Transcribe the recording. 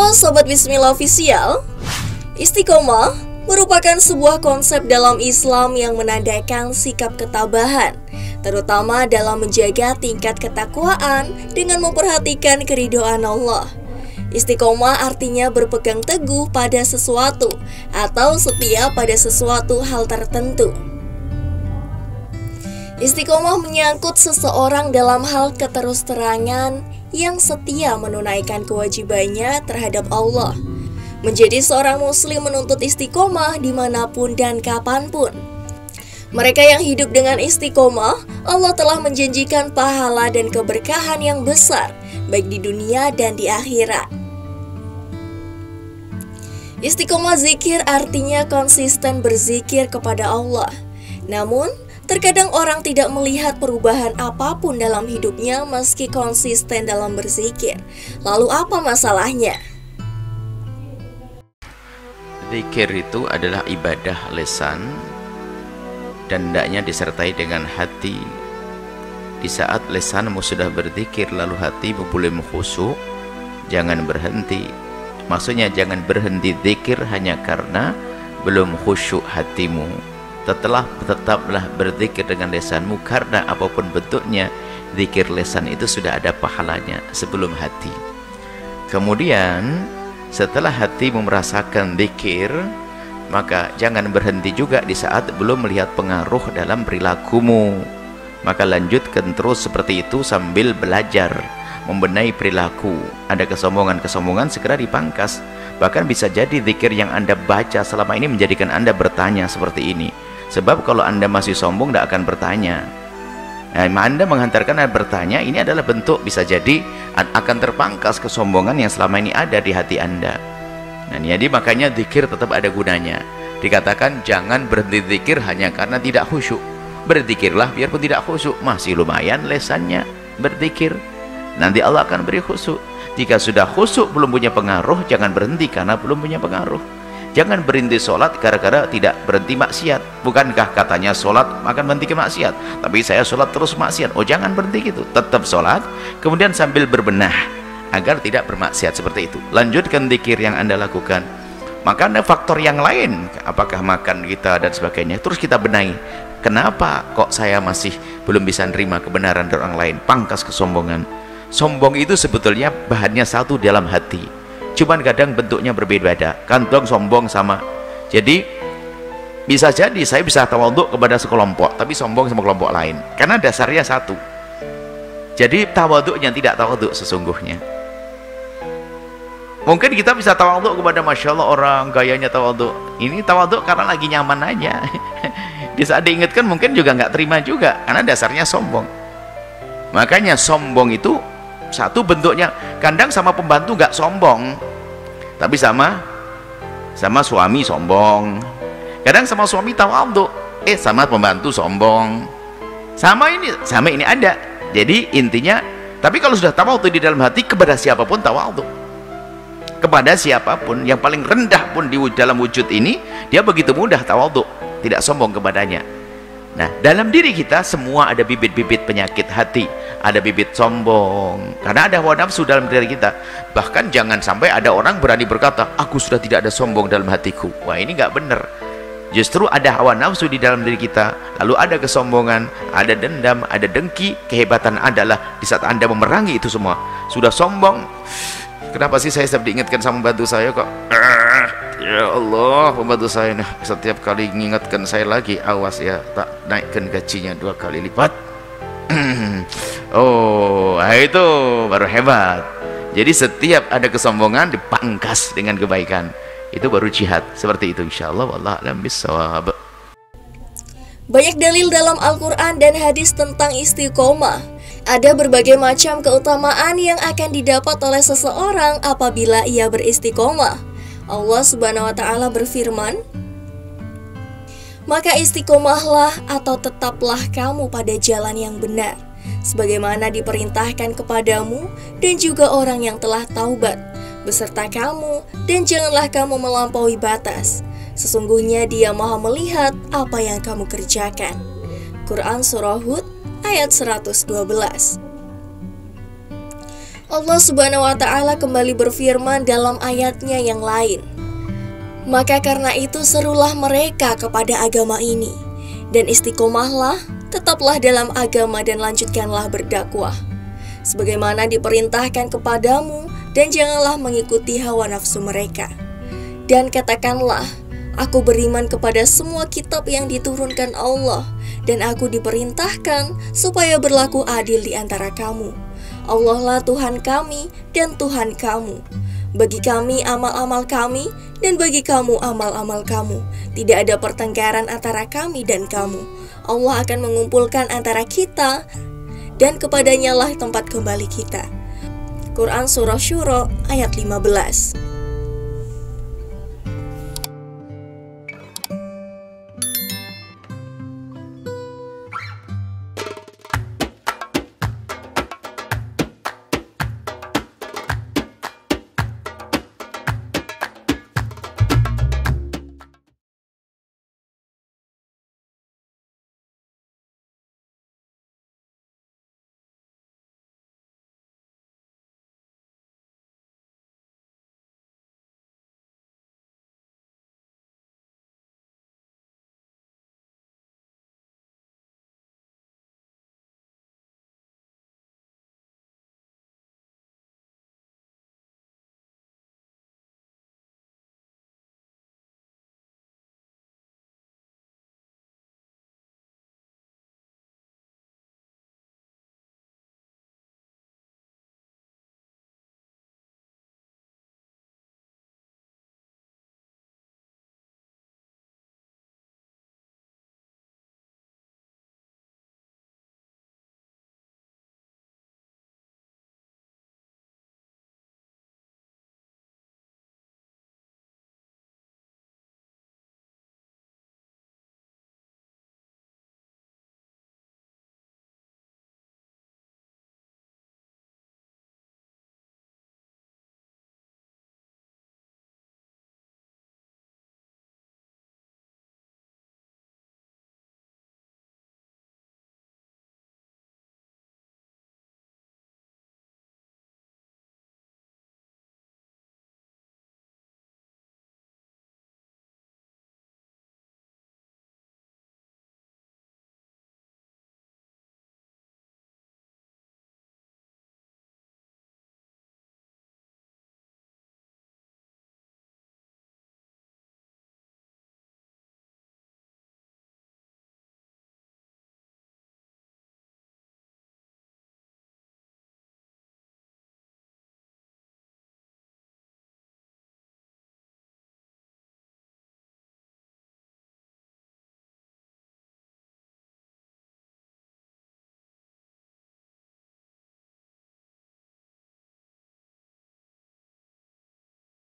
Halo Sobat Bismillah Official. Istiqomah merupakan sebuah konsep dalam Islam yang menandakan sikap ketabahan, terutama dalam menjaga tingkat ketakwaan dengan memperhatikan keridhaan Allah. Istiqomah artinya berpegang teguh pada sesuatu atau setia pada sesuatu hal tertentu. Istiqomah menyangkut seseorang dalam hal keterus-terangan yang setia menunaikan kewajibannya terhadap Allah. Menjadi seorang muslim menuntut istiqomah dimanapun dan kapanpun. Mereka yang hidup dengan istiqomah, Allah telah menjanjikan pahala dan keberkahan yang besar, baik di dunia dan di akhirat. Istiqomah zikir artinya konsisten berzikir kepada Allah. Namun, terkadang orang tidak melihat perubahan apapun dalam hidupnya meski konsisten dalam berzikir. Lalu apa masalahnya? Zikir itu adalah ibadah lisan dan hendaknya disertai dengan hati. Di saat lisanmu sudah berzikir lalu hatimu boleh khusyuk, jangan berhenti. Maksudnya jangan berhenti zikir hanya karena belum khusyuk hatimu. Tetaplah berzikir dengan lisanmu, karena apapun bentuknya zikir lisan itu sudah ada pahalanya sebelum hati. Kemudian setelah hatimu merasakan zikir, maka jangan berhenti juga di saat belum melihat pengaruh dalam perilakumu. Maka lanjutkan terus seperti itu sambil belajar membenahi perilaku. Ada kesombongan segera dipangkas. Bahkan bisa jadi zikir yang Anda baca selama ini menjadikan Anda bertanya seperti ini. Sebab kalau Anda masih sombong, tidak akan bertanya. Nah, Anda menghantarkan Anda bertanya, ini adalah bentuk bisa jadi akan terpangkas kesombongan yang selama ini ada di hati Anda. Nah, jadi makanya zikir tetap ada gunanya. Dikatakan jangan berhenti zikir hanya karena tidak khusyuk. Berzikirlah biarpun tidak khusyuk, masih lumayan lesannya berzikir. Nanti Allah akan beri khusyuk. Jika sudah khusyuk belum punya pengaruh, jangan berhenti karena belum punya pengaruh. Jangan berhenti sholat gara-gara tidak berhenti maksiat. Bukankah katanya sholat akan berhenti ke maksiat, tapi saya sholat terus maksiat? Oh, jangan berhenti gitu, tetap sholat, kemudian sambil berbenah agar tidak bermaksiat seperti itu. Lanjutkan zikir yang Anda lakukan. Maka ada faktor yang lain, apakah makan kita dan sebagainya, terus kita benahi. Kenapa kok saya masih belum bisa nerima kebenaran dari orang lain? Pangkas kesombongan. Sombong itu sebetulnya bahannya satu dalam hati, cuman kadang bentuknya berbeda-beda. Kantong sombong sama. Jadi bisa jadi saya bisa tawadhu kepada sekelompok tapi sombong sama kelompok lain karena dasarnya satu. Jadi tawadhunya tidak tawadhu sesungguhnya. Mungkin kita bisa tawadhu kepada Masya Allah orang gayanya tawadhu. Ini tawadhu karena lagi nyaman aja. Di saat diingatkan mungkin juga nggak terima juga karena dasarnya sombong. Makanya sombong itu satu bentuknya, kadang sama pembantu nggak sombong tapi sama suami sombong. Kadang sama suami tawadhu, sama pembantu sombong. Sama ini ada. Jadi intinya, tapi kalau sudah tawadhu di dalam hati kepada siapapun tawadhu. Kepada siapapun yang paling rendah pun di dalam wujud ini, dia begitu mudah tawadhu, tidak sombong kepadanya. Nah, dalam diri kita semua ada bibit-bibit penyakit hati, ada bibit sombong, karena ada hawa nafsu dalam diri kita. Bahkan jangan sampai ada orang berani berkata, aku sudah tidak ada sombong dalam hatiku. Wah, ini nggak benar. Justru ada hawa nafsu di dalam diri kita, lalu ada kesombongan, ada dendam, ada dengki. Kehebatan adalah di saat Anda memerangi itu semua. Sudah sombong, kenapa sih saya setiap diingatkan sama pembantu saya kok ya Allah, pembantu saya nah, setiap kali mengingatkan saya lagi, awas ya, tak naikkan gajinya 2 kali lipat. Oh, itu baru hebat. Jadi setiap ada kesombongan dipangkas dengan kebaikan, itu baru jihad. Seperti itu insyaallah. Wallahu a'lam bishawab. Banyak dalil dalam Al-Quran dan hadis tentang istiqomah. Ada berbagai macam keutamaan yang akan didapat oleh seseorang apabila ia beristiqomah. Allah Subhanahu wa Ta'ala berfirman, maka istiqomahlah atau tetaplah kamu pada jalan yang benar, sebagaimana diperintahkan kepadamu dan juga orang yang telah taubat beserta kamu, dan janganlah kamu melampaui batas. Sesungguhnya Dia Maha melihat apa yang kamu kerjakan. Quran Surah Hud ayat 112. Allah Subhanahu wa Ta'ala kembali berfirman dalam ayatnya yang lain, "Maka karena itu serulah mereka kepada agama ini, dan istiqomahlah, tetaplah dalam agama dan lanjutkanlah berdakwah, sebagaimana diperintahkan kepadamu, dan janganlah mengikuti hawa nafsu mereka. Dan katakanlah, aku beriman kepada semua kitab yang diturunkan Allah, dan aku diperintahkan supaya berlaku adil di antara kamu. Allah lah Tuhan kami dan Tuhan kamu. Bagi kami amal-amal kami, dan bagi kamu amal-amal kamu. Tidak ada pertengkaran antara kami dan kamu. Allah akan mengumpulkan antara kita, dan kepadanya lah tempat kembali kita." Quran Surah Syura ayat 15.